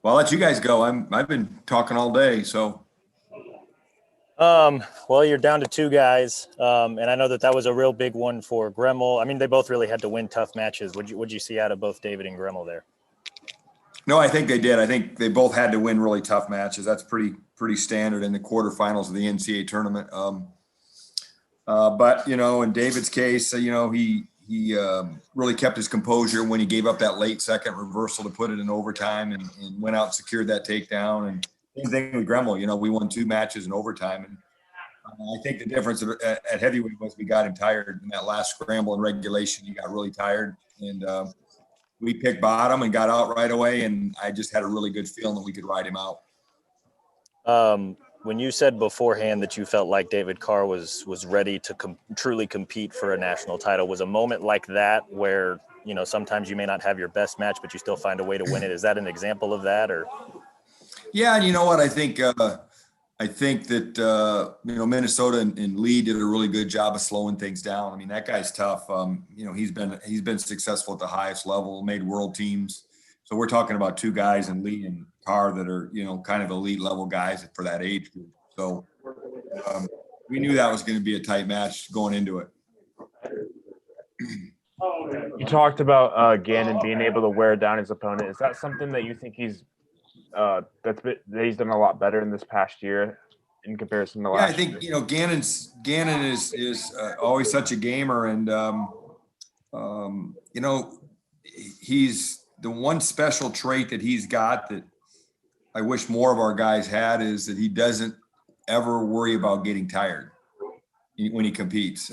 Well, I'll let you guys go. I've been talking all day, so. Well, you're down to two guys, and I know that was a real big one for Gremmel. I mean, they both really had to win tough matches. What'd you see out of both David and Gremmel there? No, I think they did. I think they both had to win really tough matches. That's pretty standard in the quarterfinals of the NCAA tournament. But in David's case, he really kept his composure when he gave up that late second reversal to put it in overtime and went out and secured that takedown. And same thing with Gremmel. We won two matches in overtime, and I think the difference at heavyweight was we got him tired in that last scramble in regulation. He got really tired, and we picked bottom and got out right away. And I just had a really good feeling that we could ride him out. When you said beforehand that you felt like David Carr was ready to truly compete for a national title, was a moment like that where sometimes you may not have your best match, but you still find a way to win it? Is that an example of that, or? Yeah, and you know what? I think that Minnesota and Lee did a really good job of slowing things down. I mean, that guy's tough. He's been successful at the highest level, made world teams. So we're talking about two guys in Lee and Carr that are kind of elite level guys for that age group. So we knew that was going to be a tight match going into it. You talked about Gannon being able to wear down his opponent. Is that something that you think he's done a lot better in this past year in comparison to last year? I think Gannon is always such a gamer, and he's the one special trait that he's got that I wish more of our guys had is that he doesn't ever worry about getting tired when he competes.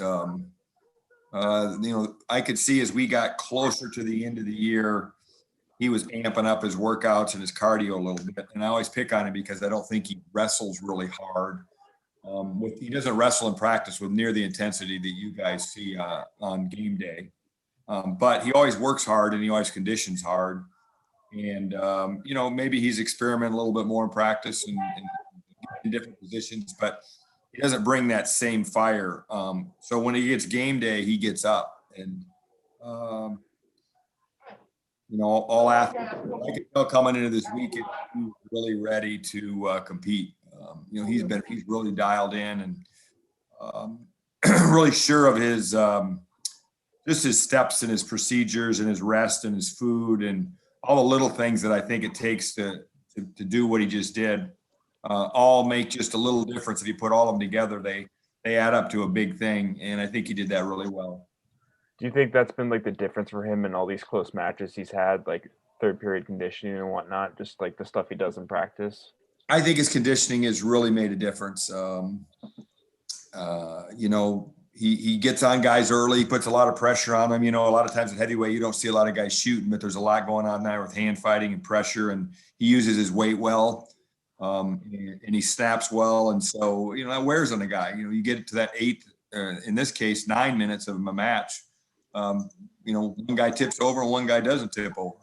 I could see as we got closer to the end of the year, he was amping up his workouts and his cardio a little bit. And I always pick on him because I don't think he wrestles really hard. He doesn't wrestle in practice with near the intensity that you guys see on game day. But he always works hard and he always conditions hard. And, maybe he's experimenting a little bit more in practice and in different positions, but he doesn't bring that same fire. So when he gets game day, he gets up. And, all athletes, I could tell coming into this week, he was really ready to compete. He's really dialed in and really sure of his just his steps and his procedures and his rest and his food and all the little things that I think it takes to do what he just did. All make just a little difference. If you put all of them together, they add up to a big thing. And I think he did that really well. Do you think that's been like the difference for him in all these close matches he's had, like third period conditioning and whatnot, just like the stuff he does in practice? I think his conditioning has really made a difference. He gets on guys early, puts a lot of pressure on them. A lot of times at heavyweight, you don't see a lot of guys shooting, but there's a lot going on there with hand fighting and pressure, and he uses his weight well, and he snaps well. And so, that wears on a guy. You get to that eighth, in this case, 9 minutes of a match. One guy tips over and one guy doesn't tip over.